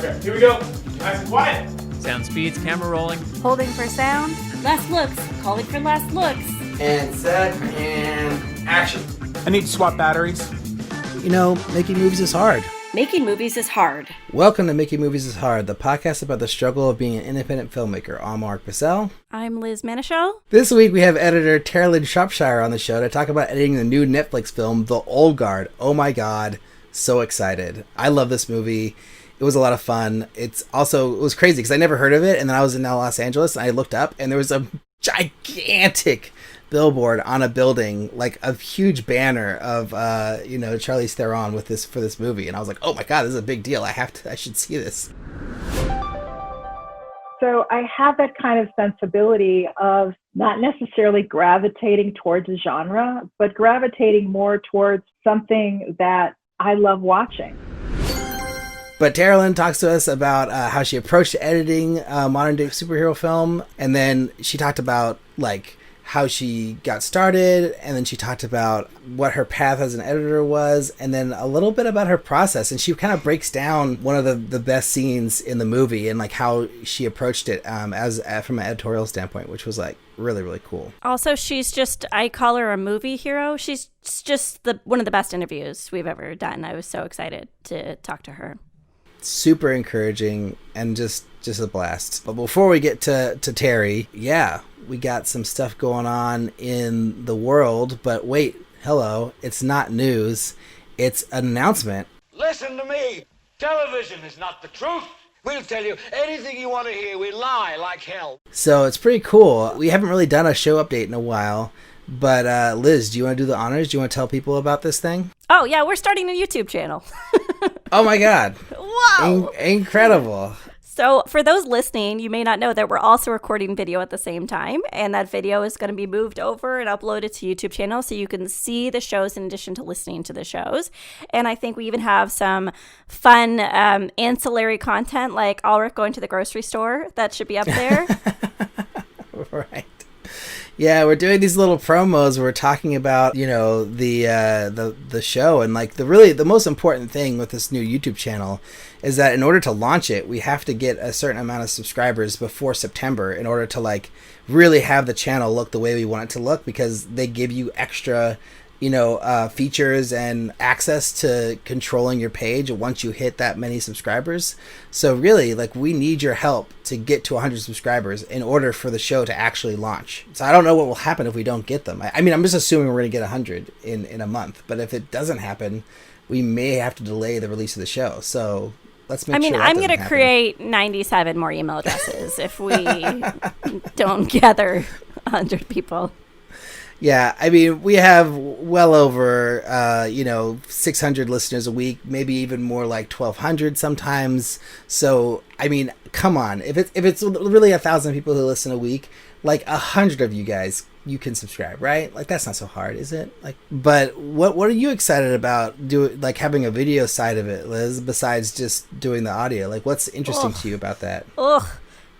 Okay, here we go. Nice and quiet. Sound speeds, camera rolling. Holding for sound. Last looks. Calling for last looks. And set, and action. I need to swap batteries. You know, making movies is hard. Making movies is hard. Welcome to Making Movies is Hard, the podcast about the struggle of being an independent filmmaker. I'm Mark Bissell. I'm Liz Manischel. This week we have editor Terilyn Shropshire on the show to talk about editing the new Netflix film, The Old Guard. Oh my god, so excited. I love this movie. It was a lot of fun. It was crazy because I never heard of it, and then I was in Los Angeles and I looked up and there was a gigantic billboard on a building, like a huge banner of Charlize Theron for this movie, and I was like, oh my god, this is a big deal. I should see this. So I have that kind of sensibility of not necessarily gravitating towards a genre, but gravitating more towards something that I love watching. But Terilyn talks to us about how she approached editing modern day superhero film, and then she talked about like how she got started, and then she talked about what her path as an editor was, and then a little bit about her process. And she kind of breaks down one of the best scenes in the movie and like how she approached it as from an editorial standpoint, which was like really, really cool. Also, I call her a movie hero. She's just one of the best interviews we've ever done. I was so excited to talk to her. Super encouraging and just a blast. But before we get to Teri, we got some stuff going on in the world, but wait, hello, it's not news, it's an announcement. Listen to me, television is not the truth. We'll tell you anything you want to hear, we lie like hell. So it's pretty cool. We haven't really done a show update in a while, but Liz, do you want to do the honors? Do you want to tell people about this thing? Oh yeah, we're starting a YouTube channel. Oh my god. Wow. Incredible. So for those listening, you may not know that we're also recording video at the same time, and that video is going to be moved over and uploaded to YouTube channel so you can see the shows in addition to listening to the shows. And I think we even have some fun ancillary content like Ulrich going to the grocery store that should be up there. Right. Yeah, we're doing these little promos. We're talking about, the show, and like the most important thing with this new YouTube channel is that in order to launch it, we have to get a certain amount of subscribers before September in order to like really have the channel look the way we want it to look, because they give you extra features and access to controlling your page once you hit that many subscribers. So really, like, we need your help to get to 100 subscribers in order for the show to actually launch. So I don't know what will happen if we don't get them. I mean, I'm just assuming we're going to get 100 in a month, but if it doesn't happen, we may have to delay the release of the show. So let's make sure I'm going to create 97 more email addresses if we don't gather 100 people. Yeah, I mean, we have well over, 600 listeners a week, maybe even more, like 1,200 sometimes. So, I mean, come on. If it's really 1,000 people who listen a week, like 100 of you guys, you can subscribe, right? Like, that's not so hard, is it? Like, but what are you excited about having a video side of it, Liz, besides just doing the audio? Like, what's interesting to you about that?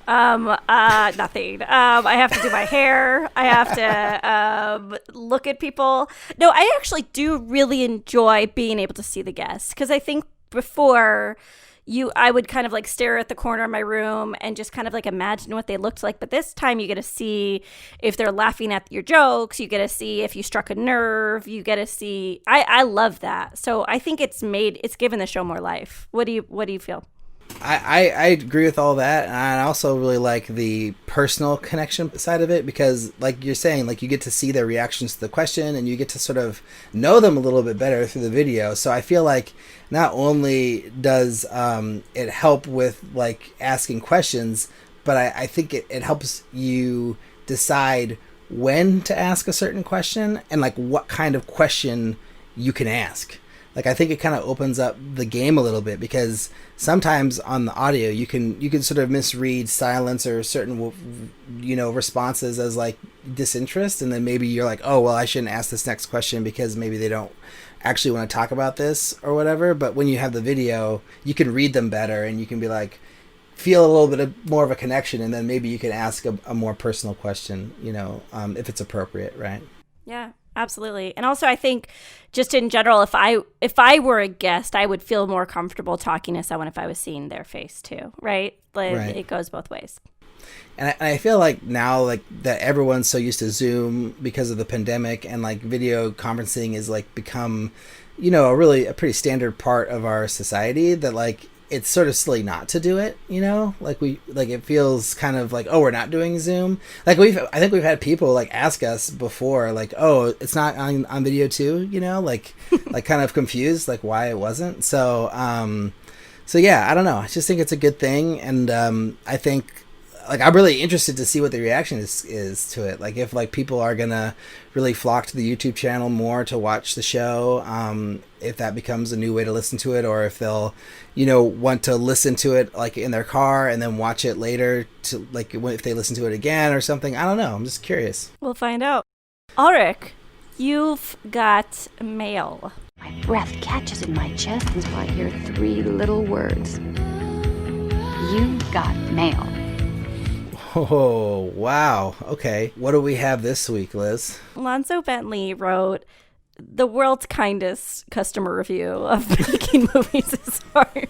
Nothing. I have to do my hair. I have to look at people. No, I actually do really enjoy being able to see the guests, because I think before I would kind of like stare at the corner of my room and just kind of like imagine what they looked like. But this time you get to see if they're laughing at your jokes. You get to see if you struck a nerve. You get to see. I love that. So I think it's given the show more life. What do you feel? I agree with all that, and I also really like the personal connection side of it, because like you're saying, like, you get to see their reactions to the question and you get to sort of know them a little bit better through the video. So I feel like not only does it help with like asking questions, but I think it helps you decide when to ask a certain question and like what kind of question you can ask. Like, I think it kind of opens up the game a little bit, because sometimes on the audio you can sort of misread silence or certain responses as like disinterest, and then maybe you're like, oh well, I shouldn't ask this next question because maybe they don't actually want to talk about this or whatever. But when you have the video, you can read them better, and you can be like, feel a little bit more of a connection, and then maybe you can ask a more personal question, if it's appropriate, right? Yeah. Absolutely. And also I think just in general, if I were a guest, I would feel more comfortable talking to someone if I was seeing their face too, right? Like Right. It goes both ways. And I feel like now, like, that everyone's so used to Zoom because of the pandemic, and like video conferencing is like become, a pretty standard part of our society, that like it's sort of silly not to do it, like it feels kind of like, oh, we're not doing Zoom. Like I think we've had people like ask us before, like, oh, it's not on video too, like like kind of confused, like why it wasn't. So yeah, I don't know. I just think it's a good thing. And I think, like, I'm really interested to see what the reaction is to it. Like, if like people are gonna really flock to the YouTube channel more to watch the show, if that becomes a new way to listen to it, or if they'll, want to listen to it like in their car and then watch it later to like if they listen to it again or something. I don't know. I'm just curious. We'll find out. Ulrich, you've got mail. My breath catches in my chest until I hear 3 little words. You got mail. Oh, wow. Okay. What do we have this week, Liz? Lonzo Bentley wrote the world's kindest customer review of making movies is hard.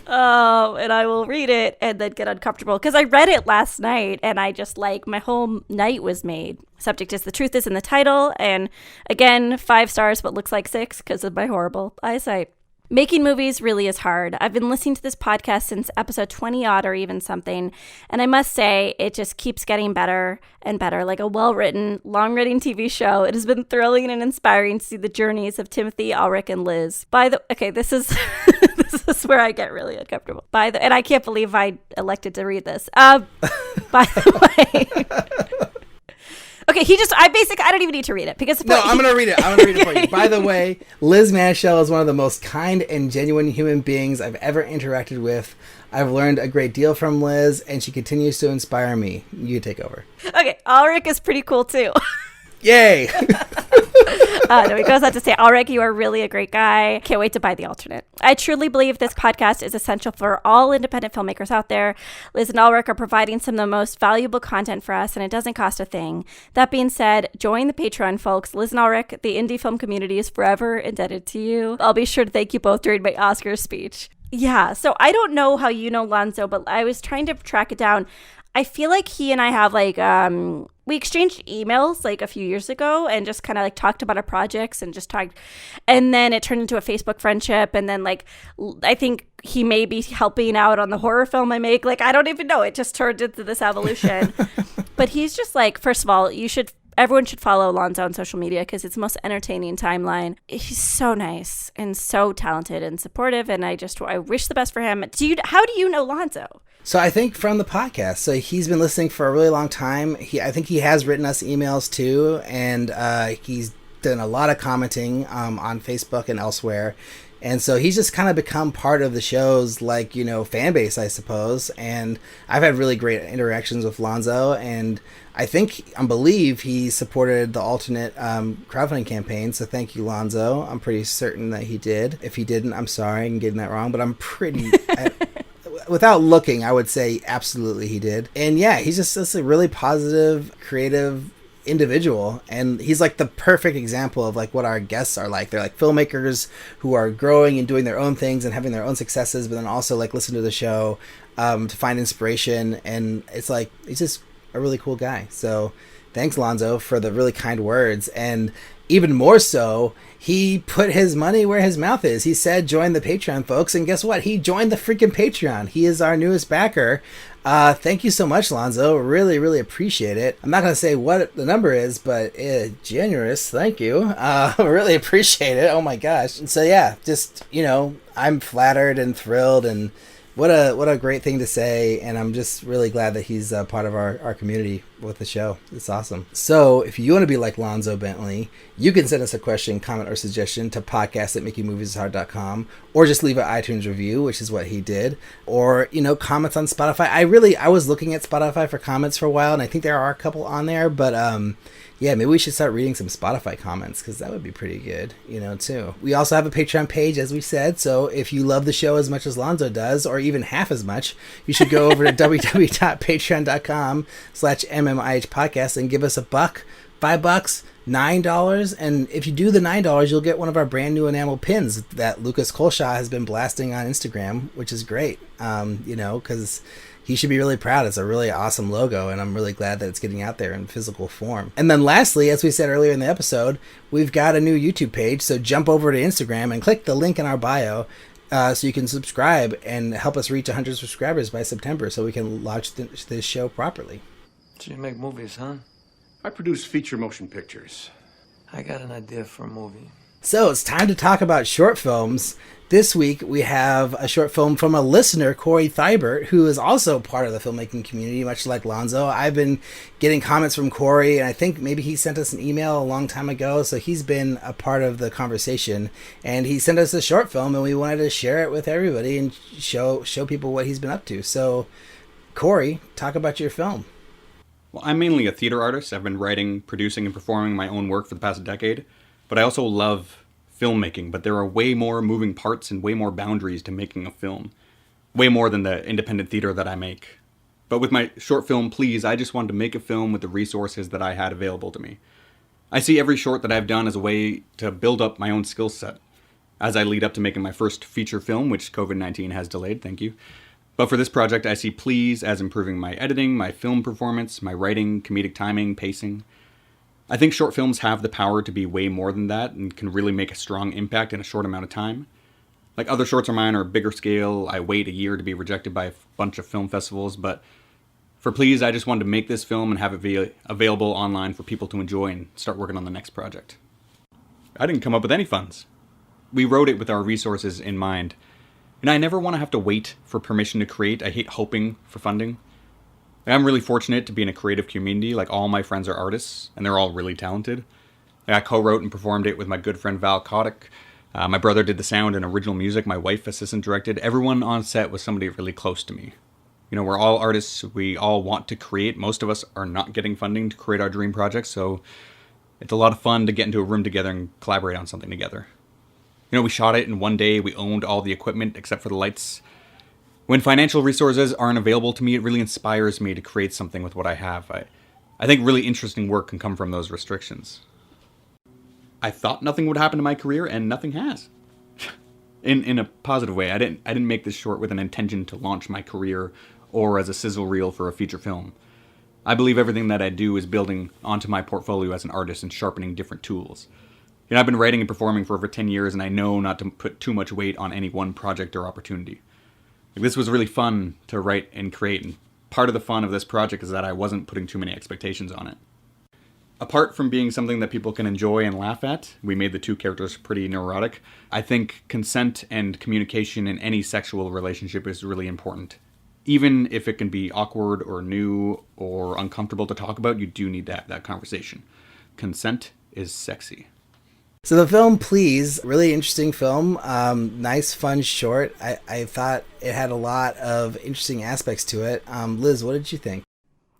And I will read it and then get uncomfortable because I read it last night and I just my whole night was made. Subject is the truth is in the title. And again, 5 stars, but looks like 6 because of my horrible eyesight. Making movies really is hard. I've been listening to this podcast since episode 20 odd or even something, and I must say it just keeps getting better and better, like a well-written, long-running TV show. It has been thrilling and inspiring to see the journeys of Timothy, Ulrich, and Liz. This is this is where I get really uncomfortable. And I can't believe I elected to read this. By the way. Okay, I don't even need to read it because I'm going to read it. I'm going to read it for you. By the way, Liz Mashell is one of the most kind and genuine human beings I've ever interacted with. I've learned a great deal from Liz, and she continues to inspire me. You take over. Okay, Ulrich is pretty cool too. Yay! No, he goes on to say, Ulrich, you are really a great guy. Can't wait to buy the alternate. I truly believe this podcast is essential for all independent filmmakers out there. Liz and Ulrich are providing some of the most valuable content for us, and it doesn't cost a thing. That being said, join the Patreon, folks. Liz and Ulrich, the indie film community is forever indebted to you. I'll be sure to thank you both during my Oscar speech. Yeah, so I don't know how you know Lonzo, but I was trying to track it down. I feel like he and I have we exchanged emails a few years ago and just kind of talked about our projects and just talked, and then it turned into a Facebook friendship, and then I think he may be helping out on the horror film I make. I don't even know. It just turned into this evolution. But he's just first of all, everyone should follow Lonzo on social media because it's the most entertaining timeline. He's so nice and so talented and supportive, and I wish the best for him. How do you know Lonzo? So I think from the podcast. So he's been listening for a really long time. I think he has written us emails too, and he's done a lot of commenting on Facebook and elsewhere. And so he's just kind of become part of the show's fan base, I suppose. And I've had really great interactions with Lonzo, and I believe he supported the alternate crowdfunding campaign. So thank you, Lonzo. I'm pretty certain that he did. If he didn't, I'm sorry, I'm getting that wrong, but I'm pretty... without looking, I would say absolutely he did. And yeah, he's just a really positive, creative individual, and he's the perfect example of what our guests are like. They're filmmakers who are growing and doing their own things and having their own successes, but then also listen to the show to find inspiration. And it's he's just a really cool guy. So thanks, Lonzo, for the really kind words. And even more so, he put his money where his mouth is. He said, join the Patreon, folks. And guess what? He joined the freaking Patreon. He is our newest backer. Thank you so much, Lonzo. Really, really appreciate it. I'm not going to say what the number is, but generous. Thank you. Really appreciate it. Oh my gosh. And so yeah, just, I'm flattered and thrilled, and what a great thing to say. And I'm just really glad that he's part of our community with the show. It's awesome. So if you want to be like Lonzo Bentley, you can send us a question, comment, or suggestion to podcast@makingmoviesishard.com, or just leave an iTunes review, which is what he did, or comments on Spotify. I was looking at Spotify for comments for a while, and I think there are a couple on there, but yeah, maybe we should start reading some Spotify comments, because that would be pretty good, too. We also have a Patreon page, as we said, so if you love the show as much as Lonzo does, or even half as much, you should go over to www.patreon.com/MMIH podcast and give us $1, $5, $9, and if you do the $9, you'll get one of our brand new enamel pins that Lucas Kolshaw has been blasting on Instagram, which is great. Because he should be really proud. It's a really awesome logo, and I'm really glad that it's getting out there in physical form. And then lastly, as we said earlier in the episode, we've got a new YouTube page, so jump over to Instagram and click the link in our bio so you can subscribe and help us reach 100 subscribers by September so we can launch this show properly. So you make movies, huh? I produce feature motion pictures. I got an idea for a movie. So it's time to talk about short films. This week we have a short film from a listener, Corey Thibert, who is also part of the filmmaking community, much like Lonzo. I've been getting comments from Corey, and I think maybe he sent us an email a long time ago, so he's been a part of the conversation. And he sent us a short film, and we wanted to share it with everybody and show people what he's been up to. So, Corey, talk about your film. Well, I'm mainly a theater artist. I've been writing, producing, and performing my own work for the past decade. But I also love filmmaking, but there are way more moving parts and way more boundaries to making a film. Way more than the independent theater that I make. But with my short film, Please, I just wanted to make a film with the resources that I had available to me. I see every short that I've done as a way to build up my own skill set as I lead up to making my first feature film, which COVID-19 has delayed, thank you. But for this project, I see Please as improving my editing, my film performance, my writing, comedic timing, pacing. I think short films have the power to be way more than that and can really make a strong impact in a short amount of time. Like other shorts of mine are bigger scale, I wait a year to be rejected by a bunch of film festivals, but for Please, I just wanted to make this film and have it be available online for people to enjoy and start working on the next project. I didn't come up with any funds. We wrote it with our resources in mind. And I never want to have to wait for permission to create. I hate hoping for funding. I'm really fortunate to be in a creative community. Like, all my friends are artists, and they're all really talented. I co-wrote and performed it with my good friend Val Kotick. My brother did the sound and original music. My wife assistant directed. Everyone on set was somebody really close to me. You know, we're all artists. We all want to create. Most of us are not getting funding to create our dream projects, so it's a lot of fun to get into a room together and collaborate on something together. You know, we shot it in one day. We owned all the equipment except for the lights. When financial resources aren't available to me, it really inspires me to create something with what I have. I think really interesting work can come from those restrictions. I thought nothing would happen to my career, and nothing has. in a positive way. I didn't make this short with an intention to launch my career or as a sizzle reel for a feature film. I believe everything that I do is building onto my portfolio as an artist and sharpening different tools. You know, I've been writing and performing for over 10 years, and I know not to put too much weight on any one project or opportunity. This was really fun to write and create, and part of the fun of this project is that I wasn't putting too many expectations on it. Apart from being something that people can enjoy and laugh at, we made the two characters pretty neurotic. I think consent and communication in any sexual relationship is really important. Even if it can be awkward or new or uncomfortable to talk about, you do need to have that conversation. Consent is sexy. So the film, Please, really interesting film, nice, fun short. I thought it had a lot of interesting aspects to it. Liz, what did you think?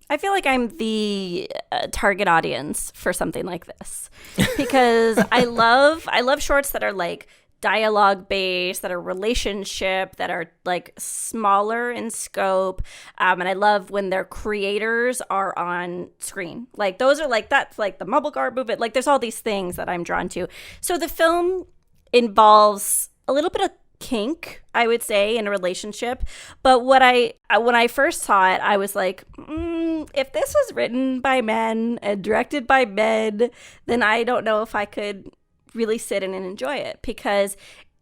I feel like I'm the target audience for something like this because I love shorts that are like dialogue based, that are relationship, that are like smaller in scope, and I love when their creators are on screen. Like those are like, that's like the mumble guard movement. Like there's all these things that I'm drawn to. So the film involves a little bit of kink, I would say, in a relationship. But when I first saw it, I was like, if this was written by men and directed by men, then I don't know if I could really sit in and enjoy it, because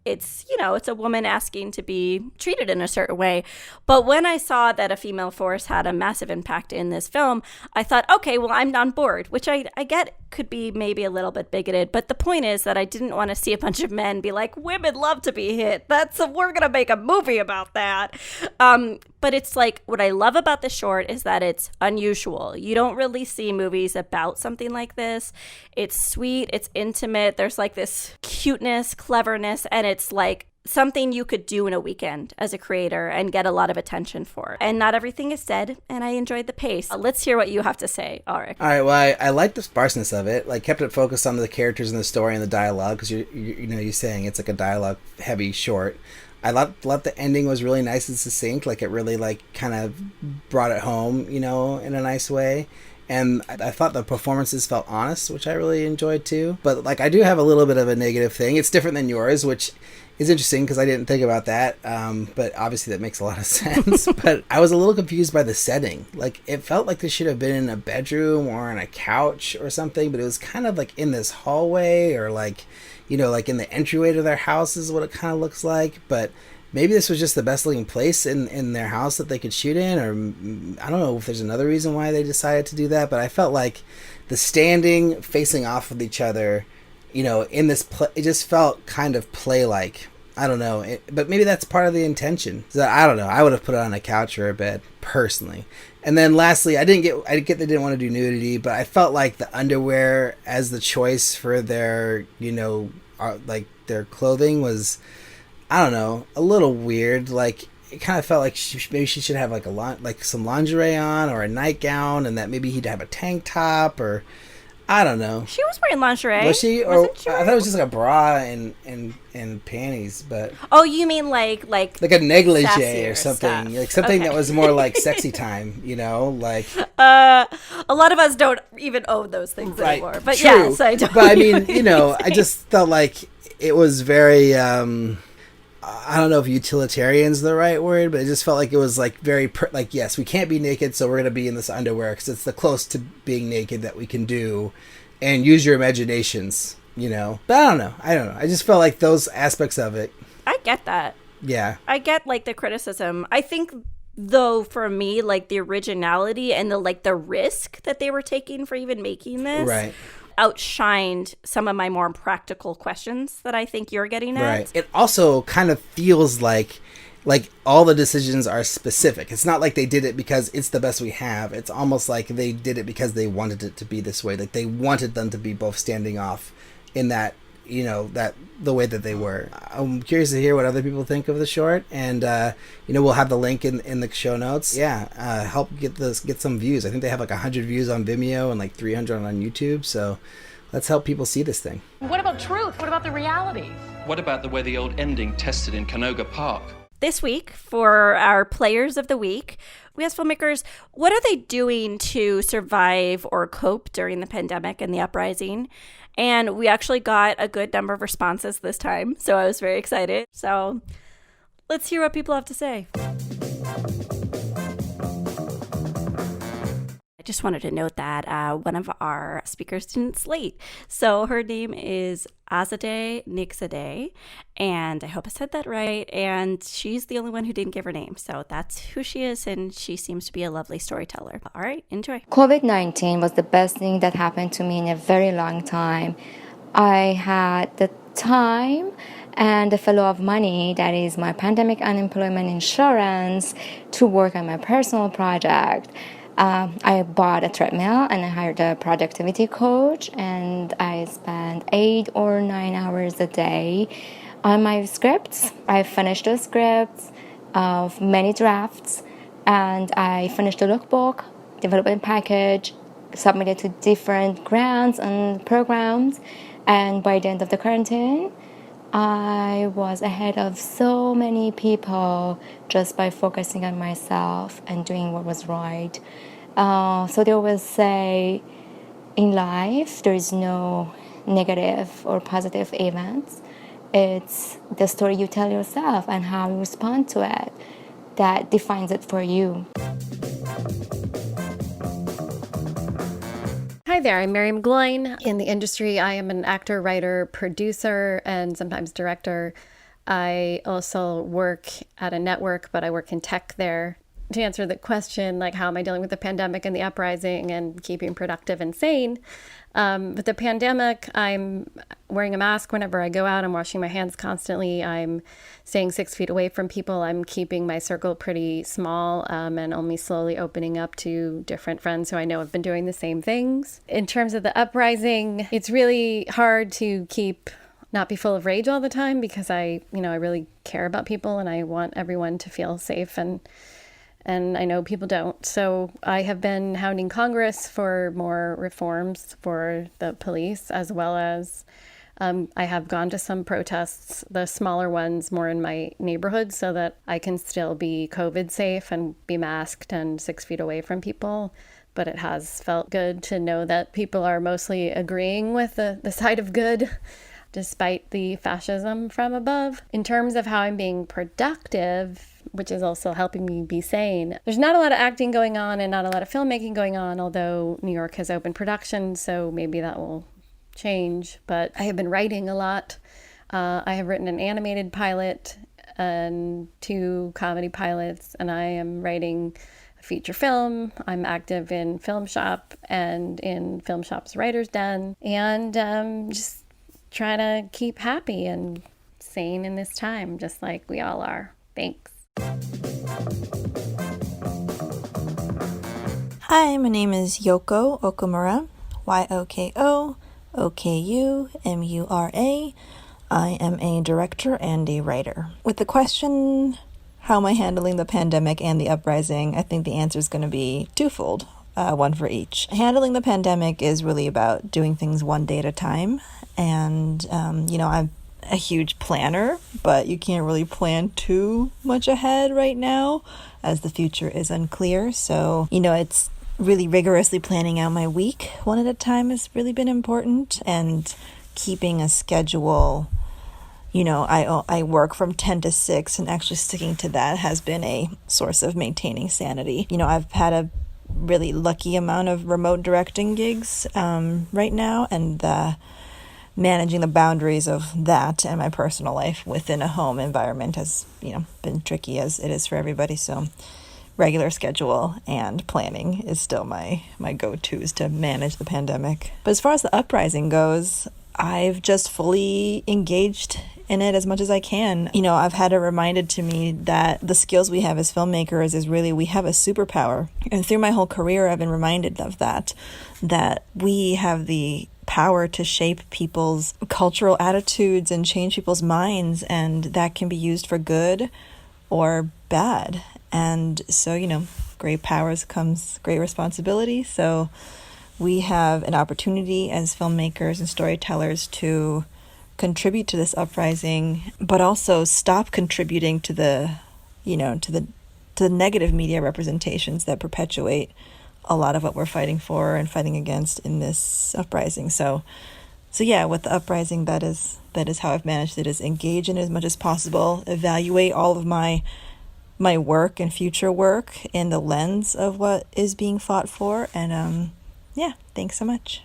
it's, you know, it's a woman asking to be treated in a certain way. But when I saw that a female force had a massive impact in this film, I thought, okay, well, I'm on board, which I get could be maybe a little bit bigoted. But the point is that I didn't want to see a bunch of men be like, women love to be hit. We're going to make a movie about that. But it's like, what I love about the short is that it's unusual. You don't really see movies about something like this. It's sweet, it's intimate. There's like this cuteness, cleverness, and it's like something you could do in a weekend as a creator and get a lot of attention for. And not everything is said, and I enjoyed the pace. Let's hear what you have to say, Ulrich. All right, well, I like the sparseness of it. Like, kept it focused on the characters and the story and the dialogue, because you're saying it's like a dialogue heavy short. I thought the ending was really nice and succinct. Like, it really like kind of brought it home, you know, in a nice way. And I thought the performances felt honest, which I really enjoyed too. But like, I do have a little bit of a negative thing. It's different than yours, which is interesting because I didn't think about that. But obviously that makes a lot of sense. But I was a little confused by the setting. Like, it felt like this should have been in a bedroom or on a couch or something, but it was kind of like in this hallway, or like, you know, like in the entryway to their house is what it kind of looks like. But maybe this was just the best looking place in their house that they could shoot in, or I don't know if there's another reason why they decided to do that, but I felt like the standing facing off with each other, you know, in this it just felt kind of play-like. I don't know, but maybe that's part of the intention. So I don't know. I would have put it on a couch or a bed, personally. And then lastly, I get they didn't want to do nudity, but I felt like the underwear as the choice for their, you know, like their clothing was, I don't know, a little weird. Like, it kind of felt like maybe she should have like some lingerie on, or a nightgown, and that maybe he'd have a tank top, or I don't know. She was wearing lingerie. Was she? Or I thought it was just like a bra and panties, but oh, you mean like a negligee or something, stuff. like something Okay. that was more like sexy time, you know, like. A lot of us don't even own those things anymore. But true. yes, I don't. But I mean, you know, I just felt like it was very. I don't know if utilitarian's the right word, but it just felt like it was like very like, yes, we can't be naked, so we're going to be in this underwear because it's the close to being naked that we can do, and use your imaginations, you know. But I don't know. I just felt like those aspects of it. I get that. Yeah. I get like the criticism. I think though, for me, like the originality and the risk that they were taking for even making this, right, outshined some of my more practical questions that I think you're getting at. Right. It also kind of feels like all the decisions are specific. It's not like they did it because it's the best we have. It's almost like they did it because they wanted it to be this way. Like, they wanted them to be both standing off in that, you know, that the way that they were. I'm curious to hear what other people think of the short, and you know, we'll have the link in the show notes. Yeah, help get some views. I think they have like 100 views on Vimeo and like 300 on YouTube. So let's help people see this thing. What about truth? What about the reality? What about the way the old ending tested in Canoga Park? This week, for our Players of the Week, we asked filmmakers, what are they doing to survive or cope during the pandemic and the uprising? And we actually got a good number of responses this time, so I was very excited. So let's hear what people have to say. I just wanted to note that one of our speakers didn't slate. So her name is Azadeh Nikzadeh, and I hope I said that right. And she's the only one who didn't give her name. So that's who she is, and she seems to be a lovely storyteller. All right, enjoy. COVID-19 was the best thing that happened to me in a very long time. I had the time and the flow of money, that is my pandemic unemployment insurance, to work on my personal project. I bought a treadmill and I hired a productivity coach, and I spent 8 or 9 hours a day on my scripts. I finished the scripts of many drafts, and I finished the lookbook, development package, submitted to different grants and programs, and by the end of the quarantine, I was ahead of so many people just by focusing on myself and doing what was right. So they always say, in life, there is no negative or positive events. It's the story you tell yourself and how you respond to it that defines it for you. Hi there, I'm Mary McGloin. In the industry, I am an actor, writer, producer, and sometimes director. I also work at a network, but I work in tech there. To answer the question, like, how am I dealing with the pandemic and the uprising and keeping productive and sane? With the pandemic, I'm wearing a mask whenever I go out. I'm washing my hands constantly. I'm staying 6 feet away from people. I'm keeping my circle pretty small and only slowly opening up to different friends who I know have been doing the same things. In terms of the uprising, it's really hard to not be full of rage all the time, because I really care about people and I want everyone to feel safe, and I know people don't. So I have been hounding Congress for more reforms for the police, as well as I have gone to some protests, the smaller ones more in my neighborhood, so that I can still be COVID safe and be masked and 6 feet away from people. but it has felt good to know that people are mostly agreeing with the side of good, despite the fascism from above. In terms of how I'm being productive, which is also helping me be sane, there's not a lot of acting going on and not a lot of filmmaking going on, although New York has opened production, so maybe that will change. But I have been writing a lot. I have written an animated pilot and 2 comedy pilots, and I am writing a feature film. I'm active in Film Shop and in Film Shop's Writer's Den, and just trying to keep happy and sane in this time, just like we all are. Thanks. Hi, my name is Yoko Okumura, Yoko Okumura. I am a director and a writer. With the question, how am I handling the pandemic and the uprising, I think the answer is going to be twofold, one for each. Handling the pandemic is really about doing things one day at a time. And, I'm a huge planner, but you can't really plan too much ahead right now as the future is unclear. So, it's really rigorously planning out my week one at a time has really been important, and keeping a schedule. I work from 10 to 6, and actually sticking to that has been a source of maintaining sanity. I've had a really lucky amount of remote directing gigs right now, and managing the boundaries of that and my personal life within a home environment has, been tricky, as it is for everybody. So regular schedule and planning is still my go-tos to manage the pandemic. But as far as the uprising goes, I've just fully engaged in it as much as I can. I've had it reminded to me that the skills we have as filmmakers is really, we have a superpower. And through my whole career, I've been reminded of that we have the power to shape people's cultural attitudes and change people's minds, and that can be used for good or bad. And so, great powers comes great responsibility. So we have an opportunity as filmmakers and storytellers to contribute to this uprising, but also stop contributing to the negative media representations that perpetuate a lot of what we're fighting for and fighting against in this uprising. So yeah, with the uprising, that is how I've managed it, is engage in it as much as possible, evaluate all of my work and future work in the lens of what is being fought for. And yeah, thanks so much.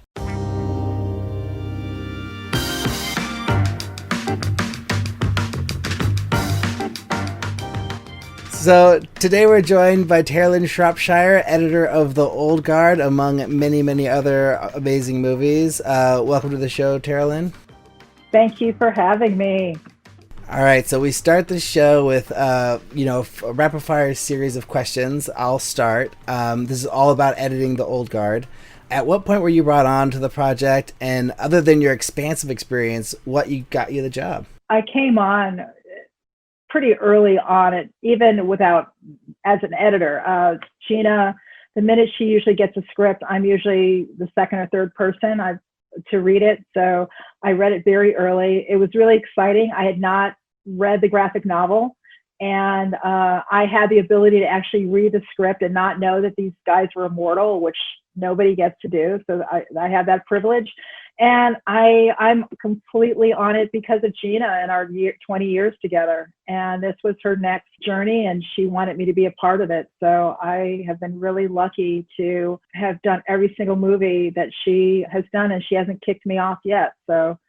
So today we're joined by Terilyn Shropshire, editor of The Old Guard, among many, many other amazing movies. Welcome to the show, Terilyn. Thank you for having me. All right, so we start the show with, a rapid-fire series of questions. I'll start. This is all about editing The Old Guard. At what point were you brought on to the project? And other than your expansive experience, what got you the job? I came on pretty early on it, even without, as an editor. Gina, the minute she usually gets a script, I'm usually the second or third person to read it. So I read it very early. It was really exciting. I had not read the graphic novel, and I had the ability to actually read the script and not know that these guys were immortal, which nobody gets to do. So I had that privilege. And I'm completely on it because of Gina and our 20 years together. And this was her next journey, and she wanted me to be a part of it. So I have been really lucky to have done every single movie that she has done, and she hasn't kicked me off yet. So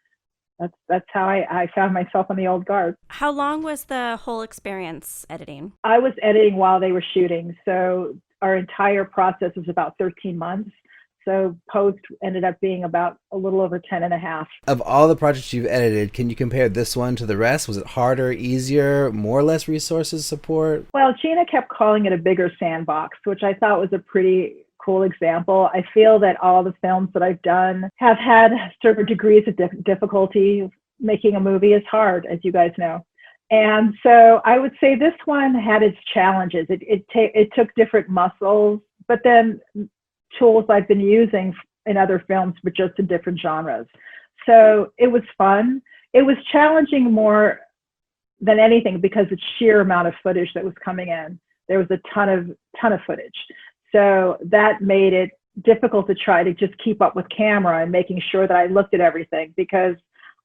that's how I found myself on The Old Guard. How long was the whole experience editing? I was editing while they were shooting. So our entire process was about 13 months. So post ended up being about a little over 10 and a half. Of all the projects you've edited, can you compare this one to the rest? Was it harder, easier, more or less resources, support? Well, Gina kept calling it a bigger sandbox, which I thought was a pretty cool example. I feel that all the films that I've done have had certain degrees of difficulty. Making a movie is hard, as you guys know. And so I would say this one had its challenges. It took different muscles, but then tools I've been using in other films, but just in different genres. So it was fun. It was challenging more than anything because of the sheer amount of footage that was coming in. There was a ton of footage. So that made it difficult to try to just keep up with camera and making sure that I looked at everything, because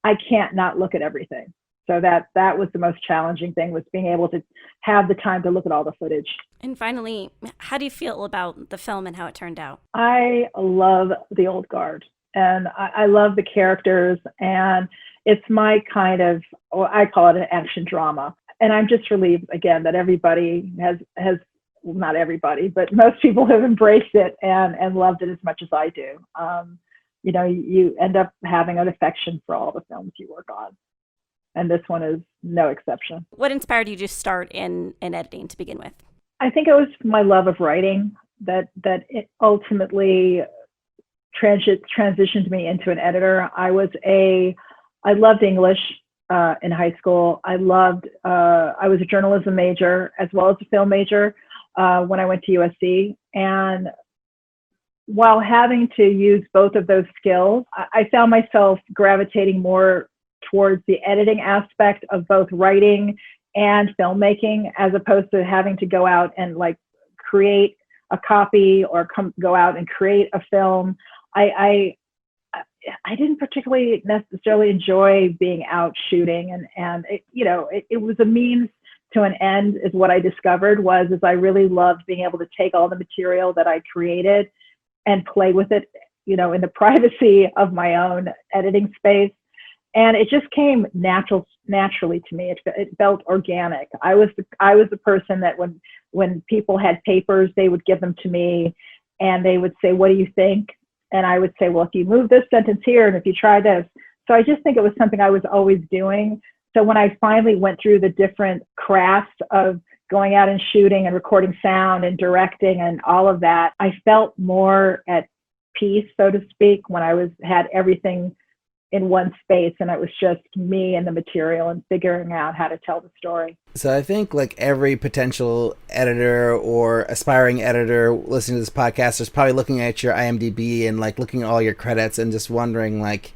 I can't not look at everything. So that was the most challenging thing, was being able to have the time to look at all the footage. And finally, how do you feel about the film and how it turned out? I love The Old Guard, and I love the characters, and it's my kind of, I call it an action drama. And I'm just relieved, again, that everybody has well, not everybody, but most people have embraced it and loved it as much as I do. You know, you end up having an affection for all the films you work on. And this one is no exception. What inspired you to start in editing to begin with? I think it was my love of writing that it ultimately transitioned me into an editor. I loved English in high school. I was a journalism major as well as a film major when I went to USC. And while having to use both of those skills, I found myself gravitating more towards the editing aspect of both writing and filmmaking, as opposed to having to go out and like create a copy or go out and create a film. I didn't particularly necessarily enjoy being out shooting, and it was a means to an end, is what I discovered, is I really loved being able to take all the material that I created and play with it, in the privacy of my own editing space. And it just came naturally to me. It felt organic. I was the person that when people had papers, they would give them to me and they would say, "What do you think?" And I would say, "Well, if you move this sentence here and if you try this." So I just think it was something I was always doing. So when I finally went through the different crafts of going out and shooting and recording sound and directing and all of that, I felt more at peace, so to speak, when I had everything in one space and it was just me and the material and figuring out how to tell the story. So I think like every potential editor or aspiring editor listening to this podcast is probably looking at your IMDb and like looking at all your credits and just wondering, like,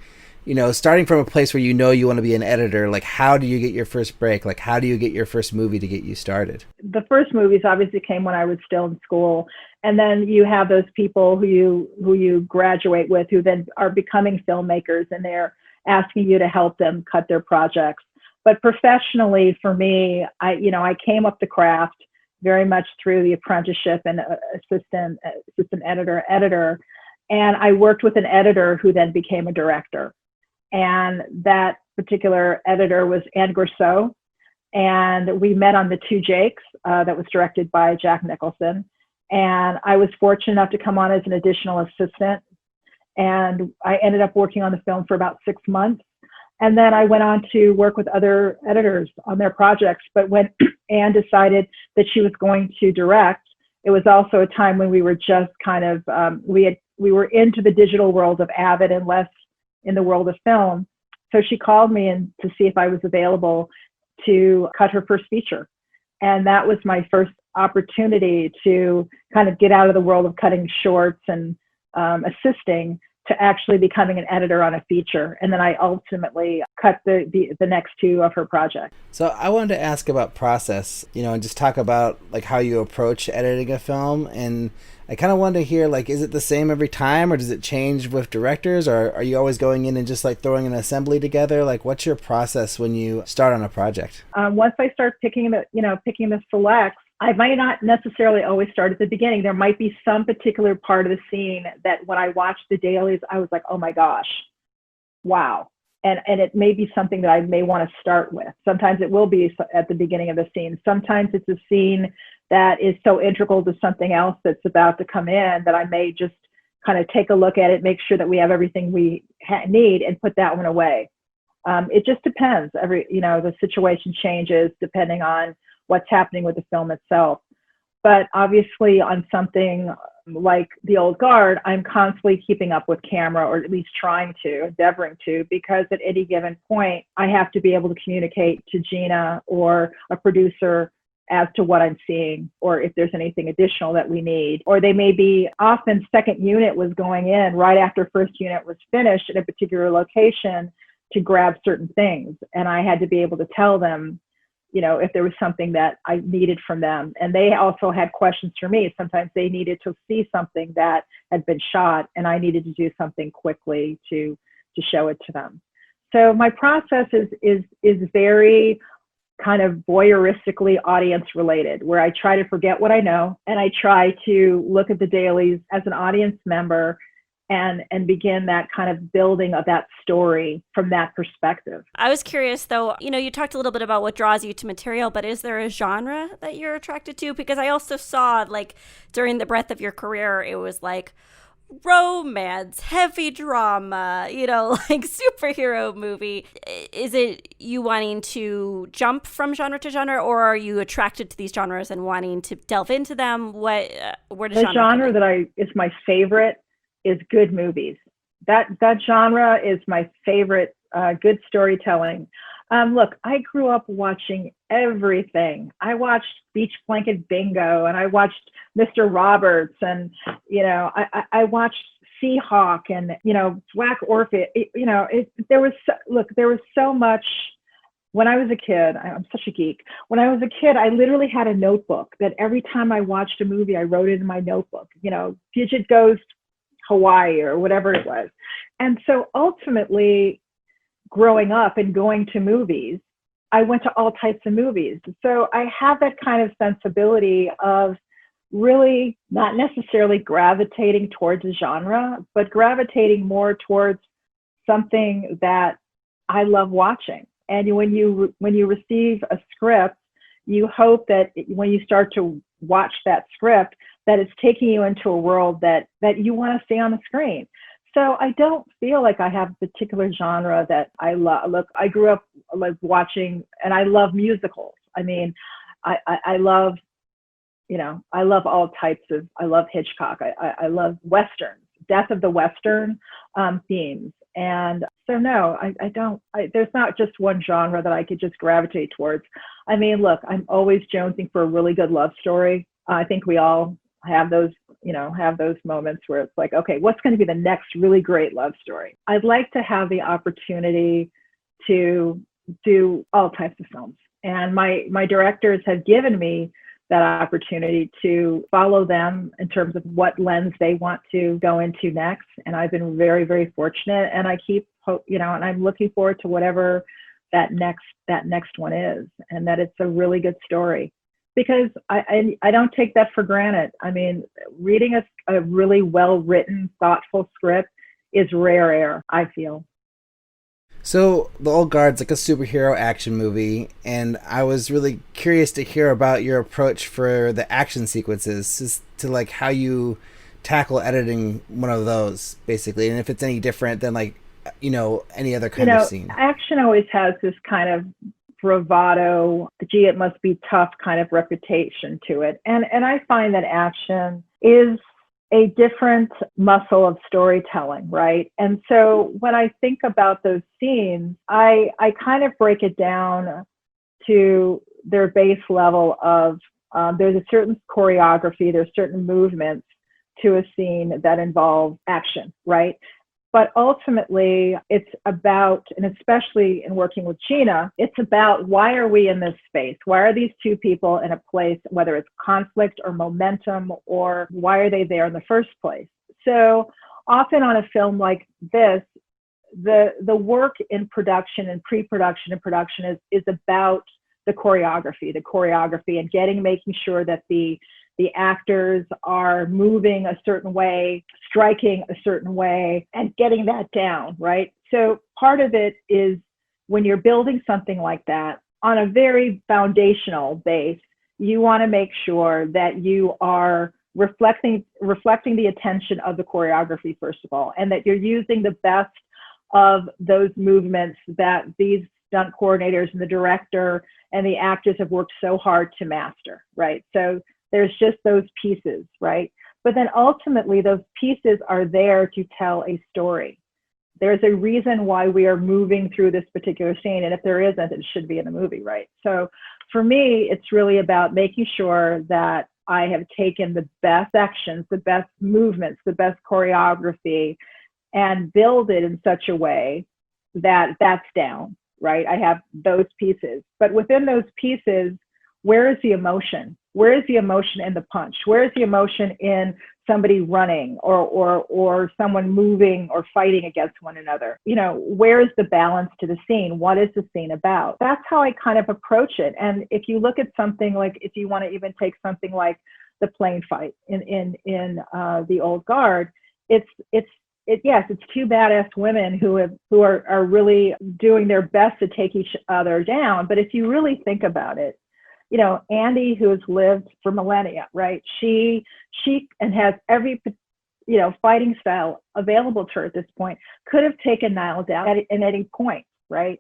starting from a place where you want to be an editor, like how do you get your first break? Like how do you get your first movie to get you started? The first movies obviously came when I was still in school. And then you have those people who you graduate with who then are becoming filmmakers, and they're asking you to help them cut their projects. But professionally, for me, I came up the craft very much through the apprenticeship and assistant editor. And I worked with an editor who then became a director. And that particular editor was Anne Gorseau. And we met on The Two Jakes that was directed by Jack Nicholson. And I was fortunate enough to come on as an additional assistant. And I ended up working on the film for about 6 months. And then I went on to work with other editors on their projects. But when Anne decided that she was going to direct, it was also a time when we were just kind of, we were into the digital world of Avid and less in the world of film. So she called me in to see if I was available to cut her first feature. And that was my first opportunity to kind of get out of the world of cutting shorts and assisting to actually becoming an editor on a feature. And then I ultimately cut the next two of her projects. So I wanted to ask about process, and just talk about like how you approach editing a film. And I kind of wanted to hear, like, is it the same every time, or does it change with directors, or are you always going in and just like throwing an assembly together? Like, what's your process when you start on a project? Once I start picking the selects, I might not necessarily always start at the beginning. There might be some particular part of the scene that when I watched the dailies, I was like, oh my gosh, wow. And it may be something that I may want to start with. Sometimes it will be at the beginning of the scene. Sometimes it's a scene that is so integral to something else that's about to come in that I may just kind of take a look at it, make sure that we have everything we need, and put that one away. It just depends. The situation changes depending on what's happening with the film itself. But obviously on something like The Old Guard, I'm constantly keeping up with camera, or at least endeavoring to, because at any given point, I have to be able to communicate to Gina or a producer as to what I'm seeing, or if there's anything additional that we need. Or they may be, often second unit was going in right after first unit was finished at a particular location to grab certain things. And I had to be able to tell them, if there was something that I needed from them. And they also had questions for me. Sometimes they needed to see something that had been shot, and I needed to do something quickly to show it to them. So my process is very kind of voyeuristically audience related, where I try to forget what I know, and I try to look at the dailies as an audience member and begin that kind of building of that story from that perspective. I was curious though, you talked a little bit about what draws you to material, but is there a genre that you're attracted to? Because I also saw, like, during the breadth of your career, it was like romance, heavy drama, like superhero movie. Is it you wanting to jump from genre to genre, or are you attracted to these genres and wanting to delve into them? Where does the genre that is my favorite is good movies. That genre is my favorite. Good storytelling. Look, I grew up watching everything. I watched Beach Blanket Bingo, and I watched Mr. Roberts, and I watched Seahawk, and Black Orphan. There was so much. When I was a kid, I'm such a geek. When I was a kid, I literally had a notebook that every time I watched a movie, I wrote it in my notebook. Gidget Goes Hawaii or whatever it was. And so ultimately, growing up and going to movies, I went to all types of movies. So I have that kind of sensibility of really not necessarily gravitating towards a genre, but gravitating more towards something that I love watching. And when you receive a script, you hope that when you start to watch that script, that it's taking you into a world that you want to see on the screen. So I don't feel like I have a particular genre that I love. Look, I grew up like watching, and I love musicals. I mean, I love, I love all types of, I love Hitchcock. I love Westerns, death of the Western themes. And so no, I don't, there's not just one genre that I could just gravitate towards. I mean, look, I'm always jonesing for a really good love story. I think we all have those moments where it's like, okay, what's going to be the next really great love story? I'd like to have the opportunity to do all types of films. And my directors have given me that opportunity to follow them in terms of what lens they want to go into next. And I've been very, very fortunate, and I keep and I'm looking forward to whatever that next one is, and that it's a really good story. Because I don't take that for granted. I mean, reading a really well-written, thoughtful script is rare air, I feel. So, The Old Guard's like a superhero action movie, and I was really curious to hear about your approach for the action sequences, just to like how you tackle editing one of those, basically, and if it's any different than like, any other kind of scene. Action always has this kind of bravado, gee, it must be tough kind of reputation to it. And I find that action is a different muscle of storytelling, right? And so when I think about those scenes, I kind of break it down to their base level of there's a certain choreography, there's certain movements to a scene that involve action, right? But ultimately, it's about, and especially in working with Gina, it's about why are we in this space? Why are these two people in a place, whether it's conflict or momentum, or why are they there in the first place? So often on a film like this, the work in production and pre-production and production is about the choreography and making sure that the actors are moving a certain way, striking a certain way, and getting that down, right? So part of it is when you're building something like that on a very foundational base, you want to make sure that you are reflecting the attention of the choreography, first of all, and that you're using the best of those movements that these stunt coordinators and the director and the actors have worked so hard to master, right? So there's just those pieces, right? But then ultimately, those pieces are there to tell a story. There's a reason why we are moving through this particular scene, and if there isn't, it should be in the movie, right? So for me, it's really about making sure that I have taken the best sections, the best movements, the best choreography, and build it in such a way that that's down. right? I have those pieces. But within those pieces, where is the emotion? Where is the emotion in the punch? Where is the emotion in somebody running or someone moving or fighting against one another? You know, where is the balance to the scene? What is the scene about? That's how I kind of approach it. And if you look at something like, if you want to even take something like the plane fight in The Old Guard, it's two badass women who are really doing their best to take each other down. But if you really think about it, you know, Andy, who has lived for millennia, right? She and has every, you know, fighting style available to her at this point, could have taken Niall down at any point, right?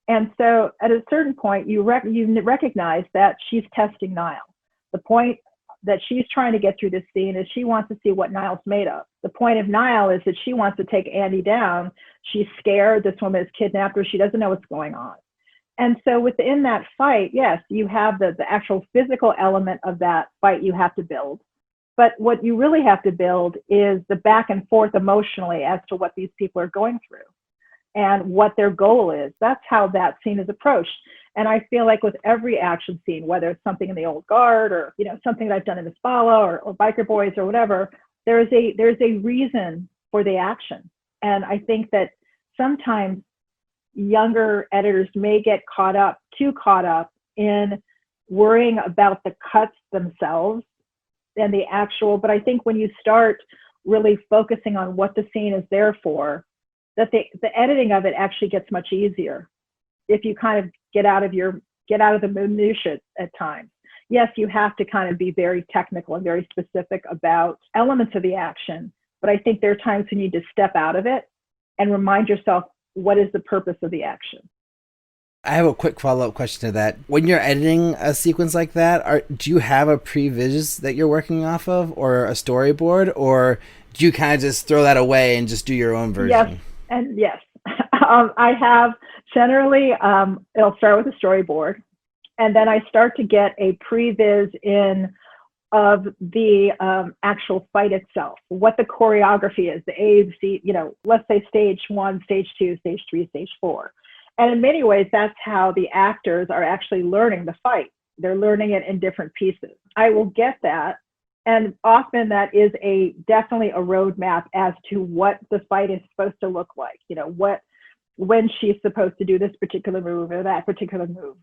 And so at a certain point, you recognize that she's testing Niall. The point that she's trying to get through this scene is she wants to see what Niall's made of. The point of Niall is that she wants to take Andy down. She's scared. This woman is kidnapped her. She doesn't know what's going on. And so within that fight, yes, you have the actual physical element of that fight you have to build. But what you really have to build is the back and forth emotionally as to what these people are going through and what their goal is. That's how that scene is approached. And I feel like with every action scene, whether it's something in The Old Guard or, you know, something that I've done in the Spala or Biker Boys or whatever, there's a reason for the action. And I think that sometimes younger editors may get too caught up in worrying about the cuts themselves and the actual, but I think when you start really focusing on what the scene is there for, that the editing of it actually gets much easier if you kind of get out of the minutia at times. Yes, you have to kind of be very technical and very specific about elements of the action, but I think there are times when you need to step out of it and remind yourself, what is the purpose of the action? I have a quick follow-up question to that. When you're editing a sequence like that, do you have a previs that you're working off of or a storyboard, or do you kind of just throw that away and just do your own version? Yes, and yes. I have generally, it'll start with a storyboard, and then I start to get a previs in of the actual fight itself, what the choreography is, the A, C, you know, let's say stage 1, stage 2, stage 3, stage 4. And in many ways, that's how the actors are actually learning the fight. They're learning it in different pieces. I will get that. And often that is definitely a roadmap as to what the fight is supposed to look like. You know, when she's supposed to do this particular move or that particular move.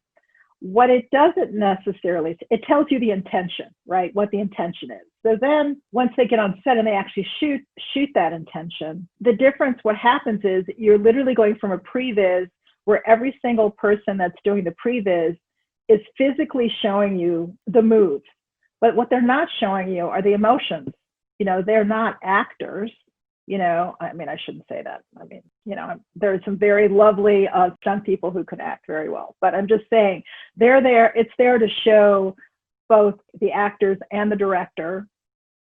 What it doesn't necessarily, it tells you the intention, right? What the intention is. So then once they get on set and they actually shoot that intention, the difference, what happens is you're literally going from a previs where every single person that's doing the previs is physically showing you the moves. But what they're not showing you are the emotions. You know, they're not actors. You know, I mean, I shouldn't say that. I mean, you know, there's some very lovely stunt people who can act very well. But I'm just saying, they're there. It's there to show both the actors and the director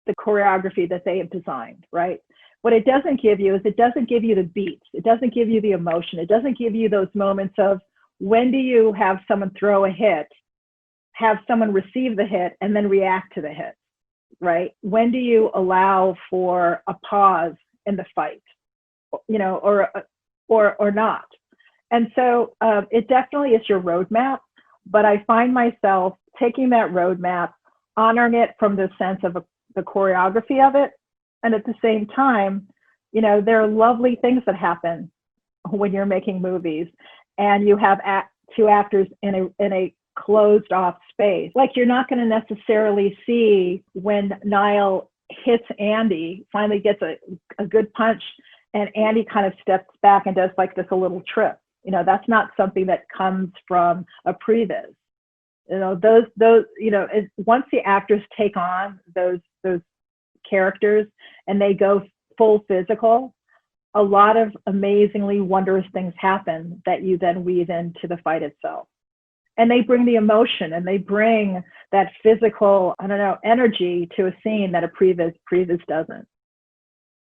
the choreography that they have designed, right? What it doesn't give you is it doesn't give you the beats. It doesn't give you the emotion. It doesn't give you those moments of when do you have someone throw a hit, have someone receive the hit, and then react to the hit, right? When do you allow for a pause in the fight, you know, or not? And so it definitely is your roadmap, but I find myself taking that roadmap, honoring it from the sense of the choreography of it. And at the same time, you know, there are lovely things that happen when you're making movies and you have two actors in a closed off space. Like, you're not going to necessarily see when Niall hits Andy, finally gets a good punch, and Andy kind of steps back and does like this a little trip. You know, that's not something that comes from a previs. You know, those you know, once the actors take on those characters and they go full physical, a lot of amazingly wondrous things happen that you then weave into the fight itself. And they bring the emotion and they bring that physical, I don't know, energy to a scene that a previs doesn't.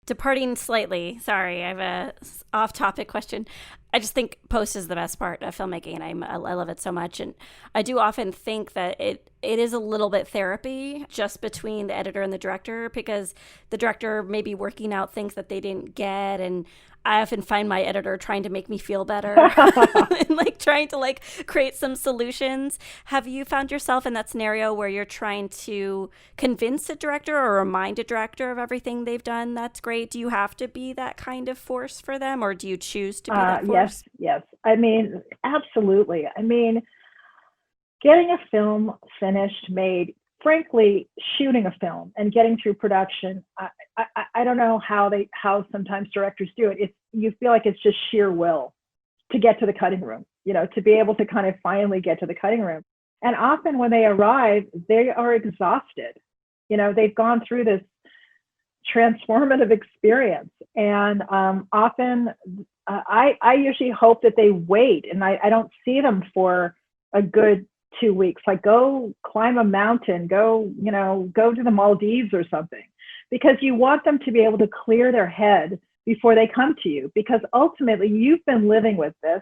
Departing slightly, sorry, I have a off-topic question. I just think post is the best part of filmmaking, and I love it so much. And I do often think that it is a little bit therapy just between the editor and the director, because the director may be working out things that they didn't get, and I often find my editor trying to make me feel better and like trying to like create some solutions. Have you found yourself in that scenario where you're trying to convince a director or remind a director of everything they've done that's great? Do you have to be that kind of force for them, or do you choose to be that force? Yes. I mean, absolutely. I mean, getting a film finished, made, frankly, shooting a film and getting through production, I don't know how sometimes directors do it. You feel like it's just sheer will to get to the cutting room, to be able to kind of finally get to the cutting room. And often when they arrive, they are exhausted. They've gone through this transformative experience. And often I usually hope that they wait, and I don't see them for a good 2 weeks, like go climb a mountain, go to the Maldives or something, because you want them to be able to clear their head before they come to you, because ultimately you've been living with this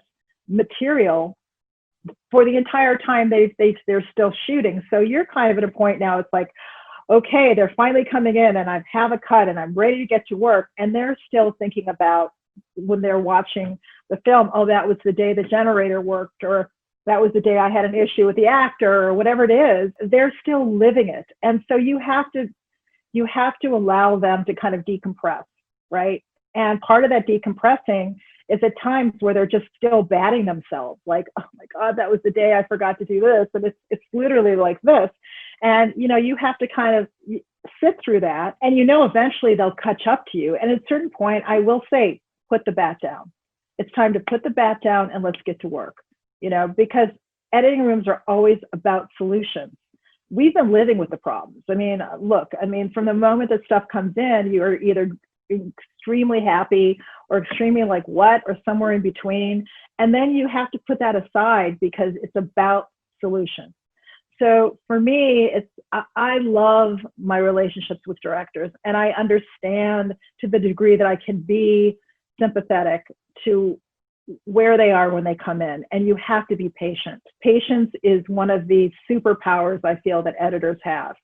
material for the entire time they're still shooting. So you're kind of at a point now, it's like, okay, they're finally coming in and I have a cut and I'm ready to get to work. And they're still thinking about, when they're watching the film, oh, that was the day the generator worked, or that was the day I had an issue with the actor, or whatever it is. They're still living it. And so you have to allow them to kind of decompress, right? And part of that decompressing is at times where they're just still batting themselves, like, oh my God, that was the day I forgot to do this. And it's literally like this. And, you have to kind of sit through that, and eventually they'll catch up to you. And at a certain point, I will say, put the bat down. It's time to put the bat down and let's get to work. Because editing rooms are always about solutions. We've been living with the problems. I mean, look, from the moment that stuff comes in, you're either extremely happy or extremely like what, or somewhere in between. And then you have to put that aside because it's about solutions. So for me, I love my relationships with directors, and I understand to the degree that I can be sympathetic to where they are when they come in, and you have to be patient. Patience is one of the superpowers I feel that editors have,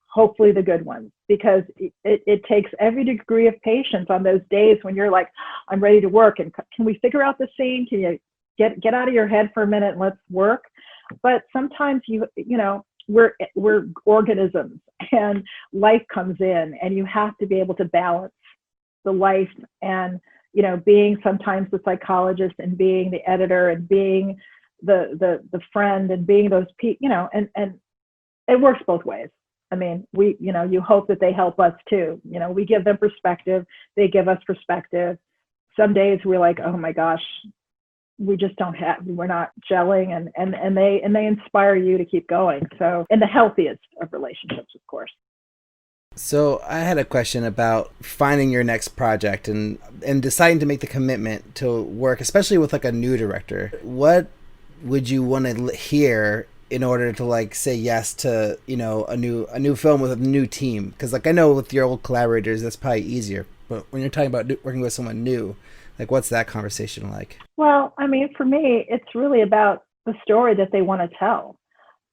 hopefully the good ones, because it takes every degree of patience on those days when you're like, I'm ready to work, and can we figure out the scene? Can you get out of your head for a minute and let's work? But sometimes we're organisms, and life comes in, and you have to be able to balance the life and being sometimes the psychologist, and being the editor, and being the friend, and being those people, and it works both ways. I mean, you hope that they help us too. We give them perspective, they give us perspective. Some days we're like, oh my gosh, we're not gelling, and they inspire you to keep going. So in the healthiest of relationships, of course. So I had a question about finding your next project and deciding to make the commitment to work, especially with like a new director. What would you want to hear in order to like say yes to, a new film with a new team? Because like I know with your old collaborators, that's probably easier. But when you're talking about working with someone new, like what's that conversation like? Well, I mean, for me, it's really about the story that they want to tell.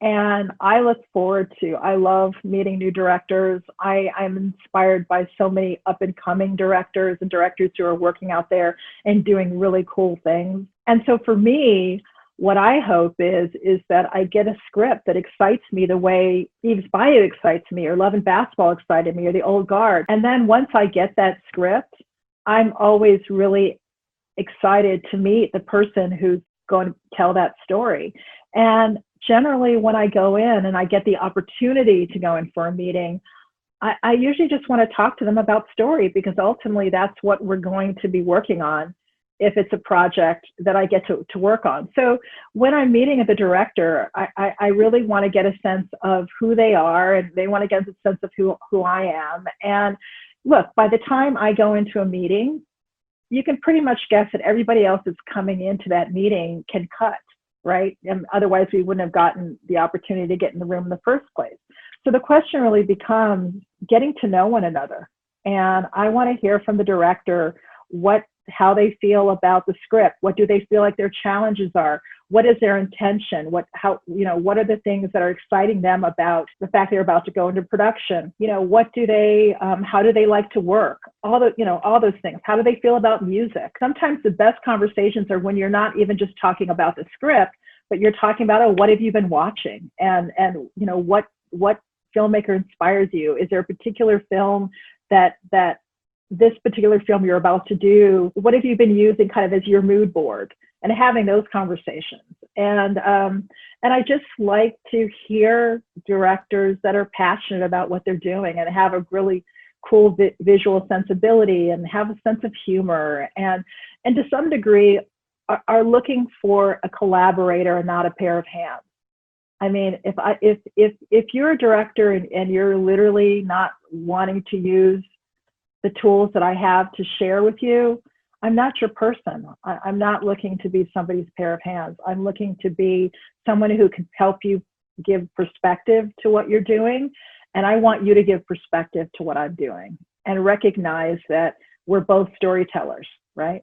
And I look forward to, I love meeting new directors. I'm inspired by so many up and coming directors and directors who are working out there and doing really cool things. And so for me, what I hope is that I get a script that excites me the way Eve's Bayou excites me, or Love and Basketball excited me, or The Old Guard. And then once I get that script, I'm always really excited to meet the person who's going to tell that story. And generally, when I go in and I get the opportunity to go in for a meeting, I usually just want to talk to them about story, because ultimately that's what we're going to be working on if it's a project that I get to work on. So when I'm meeting with the director, I really want to get a sense of who they are, and they want to get a sense of who I am. And look, by the time I go into a meeting, you can pretty much guess that everybody else that's coming into that meeting can cut, right? And otherwise we wouldn't have gotten the opportunity to get in the room in the first place. So the question really becomes getting to know one another. And I want to hear from the director how they feel about the script. What do they feel like their challenges are? what is their intention? What are the things that are exciting them about the fact they're about to go into production? What do they, how do they like to work? All those things. How do they feel about music? Sometimes the best conversations are when you're not even just talking about the script, but you're talking about, what have you been watching? And what filmmaker inspires you? Is there a particular film that this particular film you're about to do, what have you been using kind of as your mood board? And having those conversations. And I just like to hear directors that are passionate about what they're doing and have a really cool visual sensibility and have a sense of humor and to some degree are looking for a collaborator and not a pair of hands. I mean, if you're a director and you're literally not wanting to use the tools that I have to share with you, I'm not your person. I'm not looking to be somebody's pair of hands. I'm looking to be someone who can help you give perspective to what you're doing. And I want you to give perspective to what I'm doing and recognize that we're both storytellers, right?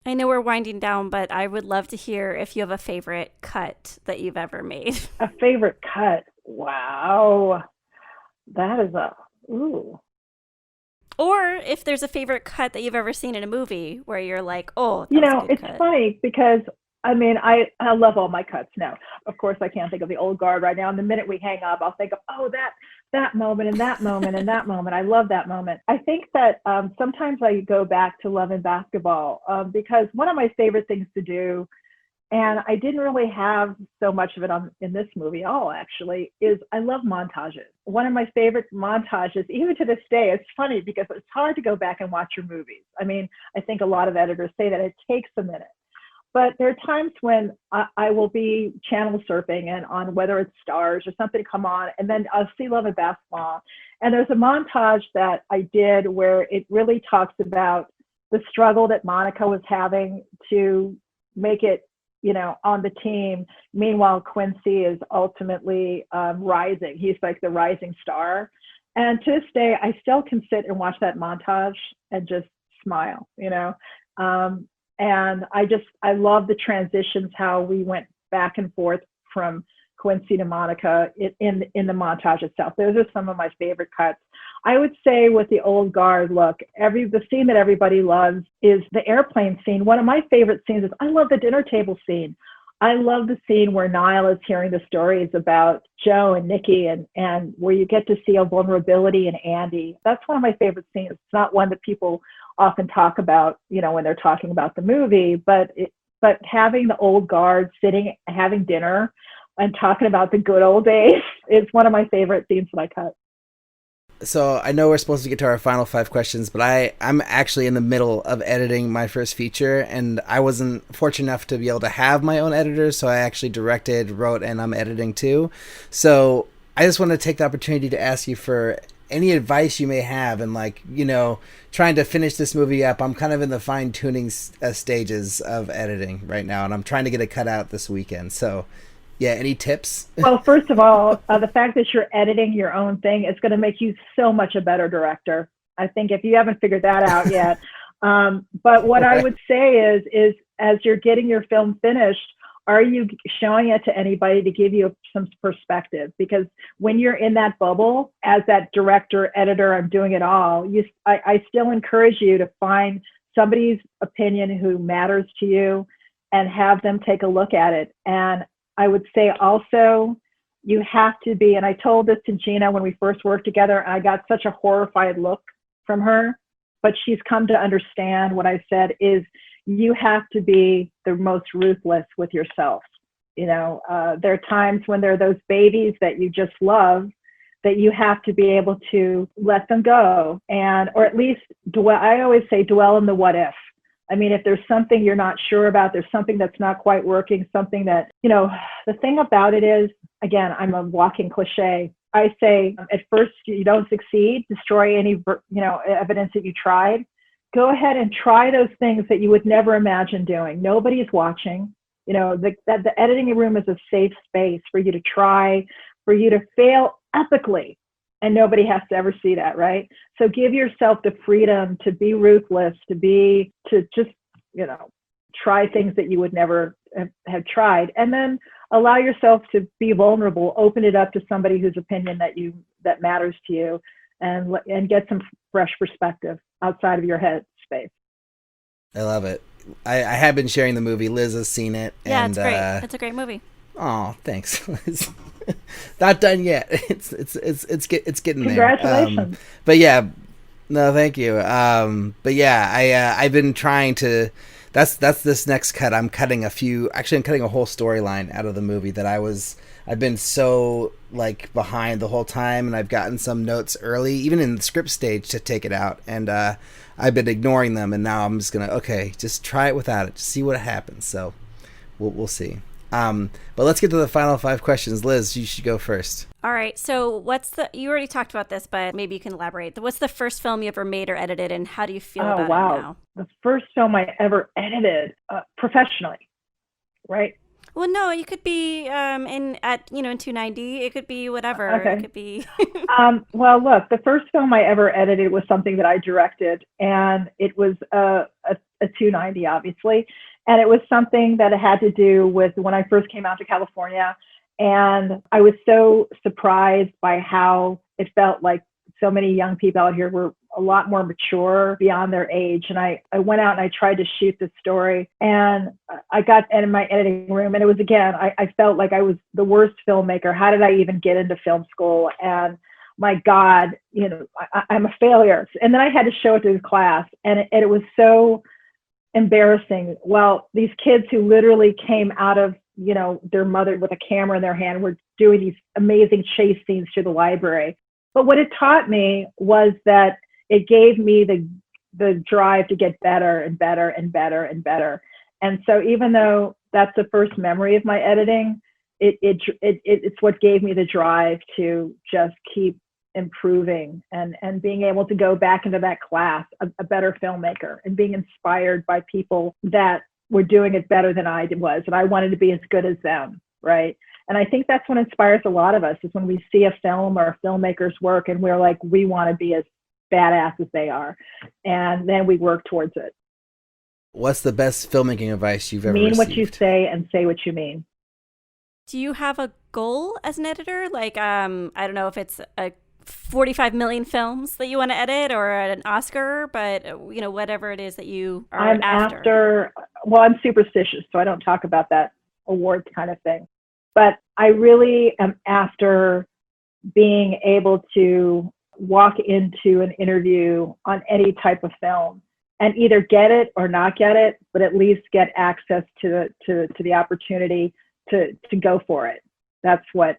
I know we're winding down, but I would love to hear if you have a favorite cut that you've ever made. A favorite cut? Wow. That is ooh. Or if there's a favorite cut that you've ever seen in a movie where you're like, oh, that was a good it's cut. funny because I mean, I love all my cuts now. Of course, I can't think of the old guard right now. And the minute we hang up, I'll think of, that moment and that moment and that moment. I love that moment. I think that sometimes I go back to Love and Basketball because one of my favorite things to do, and I didn't really have so much of it in this movie at all, actually, is I love montages. One of my favorite montages, even to this day, it's funny because it's hard to go back and watch your movies. I mean, I think a lot of editors say that it takes a minute. But there are times when I will be channel surfing and on whether it's Stars or something come on, and then I'll see Love and Basketball. And there's a montage that I did where it really talks about the struggle that Monica was having to make it, on the team. Meanwhile, Quincy is ultimately rising. He's like the rising star. And to this day, I still can sit and watch that montage and just smile, And I love the transitions, how we went back and forth from Quincy to Monica in the montage itself. Those are some of my favorite cuts. I would say with the old guard, look, the scene that everybody loves is the airplane scene. One of my favorite scenes is I love the dinner table scene. I love the scene where Niall is hearing the stories about Joe and Nikki and where you get to see a vulnerability in Andy. That's one of my favorite scenes. It's not one that people often talk about, when they're talking about the movie, but having the old guard sitting, having dinner and talking about the good old days is one of my favorite scenes that I cut. So I know we're supposed to get to our final 5 questions, but I'm actually in the middle of editing my first feature, and I wasn't fortunate enough to be able to have my own editor, so I actually directed, wrote, and I'm editing too. So I just want to take the opportunity to ask you for any advice you may have, and trying to finish this movie up. I'm kind of in the fine-tuning stages of editing right now, and I'm trying to get it cut out this weekend. So yeah, any tips? Well, first of all, the fact that you're editing your own thing is going to make you so much a better director. I think if you haven't figured that out yet. But what I would say is as you're getting your film finished, are you showing it to anybody to give you some perspective? Because when you're in that bubble, as that director, editor, I'm doing it all, I still encourage you to find somebody's opinion who matters to you and have them take a look at it. And I would say also, you have to be, and I told this to Gina when we first worked together, and I got such a horrified look from her, but she's come to understand what I said is you have to be the most ruthless with yourself. There are times when there are those babies that you just love that you have to be able to let them go, or at least I always say dwell in the what if. I mean, if there's something you're not sure about, there's something that's not quite working, something that, the thing about it is, again, I'm a walking cliche. I say at first you don't succeed, destroy any, evidence that you tried. Go ahead and try those things that you would never imagine doing. Nobody's watching. The editing room is a safe space for you to try, for you to fail epically. And nobody has to ever see that, right? So give yourself the freedom to be ruthless, to just, try things that you would never have tried, and then allow yourself to be vulnerable, open it up to somebody whose opinion that matters to you, and get some fresh perspective outside of your head space. I love it. I have been sharing the movie. Liz has seen it. Yeah, and, it's great. It's a great movie. Oh, thanks, Liz. Not done yet. It's getting there. Congratulations. But yeah, no, thank you. But yeah, I've been trying to. That's this next cut. I'm cutting a whole storyline out of the movie that I've been so like behind the whole time, and I've gotten some notes early, even in the script stage, to take it out, and I've been ignoring them, and now I'm just gonna just try it without it, just see what happens. So we'll see. But let's get to the final 5 questions. Liz, you should go first. All right. So you already talked about this, but maybe you can elaborate. What's the first film you ever made or edited, and how do you feel about it now? The first film I ever edited professionally, right? Well, no, you could be in 290. It could be whatever. Okay. It could be. Well, look, the first film I ever edited was something that I directed, and it was a 290, obviously. And it was something that had to do with when I first came out to California. And I was so surprised by how it felt like so many young people out here were a lot more mature beyond their age. And I went out and I tried to shoot this story, and I got in my editing room, and it was, again, I felt like I was the worst filmmaker. How did I even get into film school? And my God, I'm a failure. And then I had to show it to the class, and it was so embarrassing. Well, these kids who literally came out of, their mother with a camera in their hand were doing these amazing chase scenes through the library. But what it taught me was that it gave me the drive to get better and better and better and better. And so even though that's the first memory of my editing, it's what gave me the drive to just keep improving and being able to go back into that class, a better filmmaker, and being inspired by people that were doing it better than I was, and I wanted to be as good as them, right? And I think that's what inspires a lot of us, is when we see a film or a filmmaker's work and we're like, we want to be as badass as they are, and then we work towards it. What's the best filmmaking advice you've ever received? Mean what you say and say what you mean. Do you have a goal as an editor? Like, I don't know if it's a 45 million films that you want to edit or an Oscar, but whatever it is that you are after. Well, I'm superstitious, so I don't talk about that awards kind of thing. But I really am after being able to walk into an interview on any type of film and either get it or not get it, but at least get access to the opportunity to go for it. That's what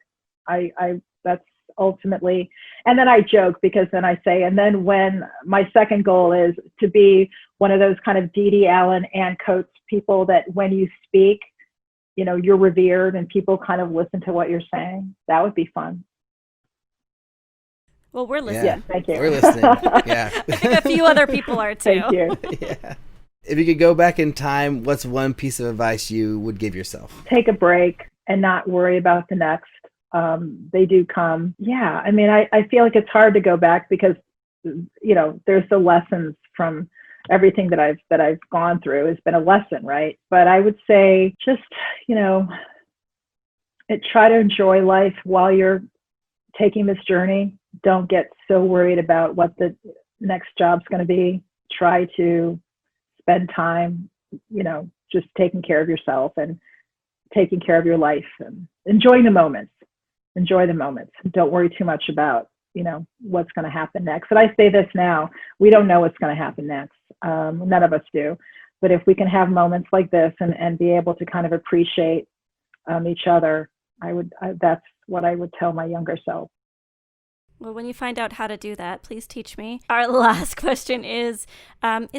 that's ultimately. And then I joke, because then I say, and then when my second goal is to be one of those kind of Dee Allen, Ann Coates people that when you speak, you're revered and people kind of listen to what you're saying. That would be fun. Well, we're listening. Yeah, thank you. We're listening. Yeah. I think a few other people are too. Thank you. Yeah. If you could go back in time, what's one piece of advice you would give yourself? Take a break and not worry about the next. They do come. Yeah. I mean, I feel like it's hard to go back because, there's the lessons from everything that I've gone through. Has been a lesson, right? But I would say just, try to enjoy life while you're taking this journey. Don't get so worried about what the next job's going to be. Try to spend time, just taking care of yourself and taking care of your life and enjoying the moments. Enjoy the moments. Don't worry too much about, what's going to happen next. And I say this now, we don't know what's going to happen next. None of us do. But if we can have moments like this and be able to kind of appreciate each other, that's what I would tell my younger self. Well, when you find out how to do that, please teach me. Our last question is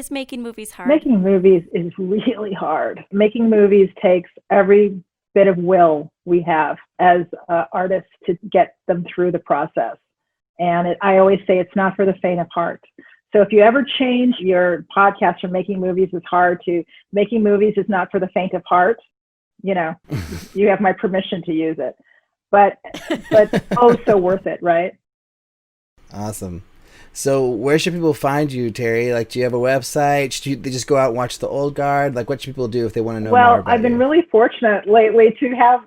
making movies hard? Making movies is really hard. Making movies takes every bit of will we have as artists to get them through the process. And I always say it's not for the faint of heart. So if you ever change your podcast from making movies is hard to making movies is not for the faint of heart, you have my permission to use it. But oh, so worth it, right? Awesome. So where should people find you, Teri? Like, do you have a website? Should they just go out and watch The Old Guard? Like, what should people do if they want to know more about I've been you? really fortunate lately to have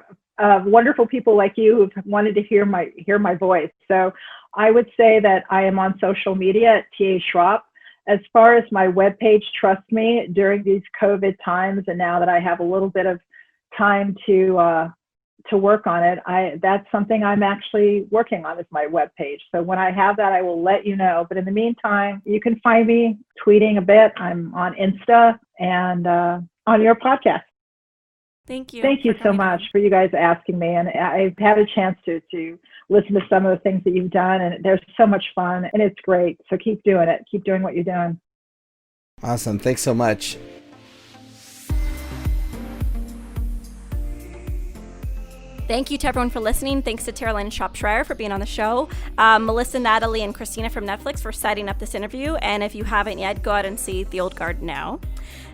wonderful people like you who've wanted to hear my voice. So I would say that I am on social media at TA Shrop. As far as my webpage, trust me, during these COVID times, and now that I have a little bit of time to work on it, that's something I'm actually working on, is my webpage. So when I have that, I will let you know. But in the meantime, you can find me tweeting a bit. I'm on Insta and on your podcast. Thank you. Thank you so much for you guys asking me. And I've had a chance to listen to some of the things that you've done, and they're so much fun, and it's great. So keep doing it. Keep doing what you're doing. Awesome. Thanks so much. Thank you to everyone for listening. Thanks to Terilyn Shropshire for being on the show. Melissa, Natalie, and Christina from Netflix for setting up this interview. And if you haven't yet, go out and see The Old Guard now.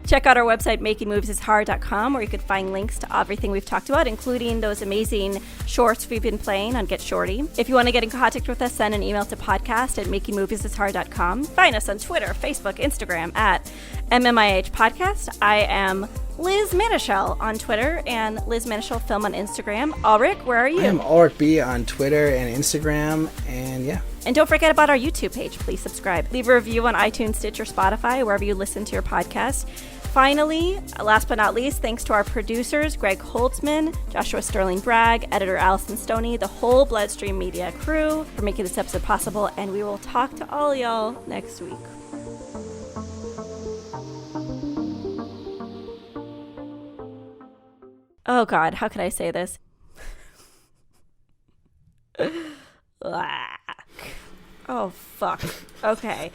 Check out our website, makingmoviesishard.com, where you can find links to everything we've talked about, including those amazing shorts we've been playing on Get Shorty. If you want to get in contact with us, send an email to podcast@makingmoviesishard.com. Find us on Twitter, Facebook, Instagram at MMIH Podcast. I am Liz Manischel on Twitter and Liz Manischel Film on Instagram. Ulrich, where are you? I am Ulrich B on Twitter and Instagram, and yeah. And don't forget about our YouTube page. Please subscribe. Leave a review on iTunes, Stitcher, Spotify, wherever you listen to your podcast. Finally, last but not least, thanks to our producers, Greg Holtzman, Joshua Sterling Bragg, editor Allison Stoney, the whole Bloodstream Media crew for making this episode possible. And we will talk to all y'all next week. Oh, God, how could I say this? Oh, fuck. Okay.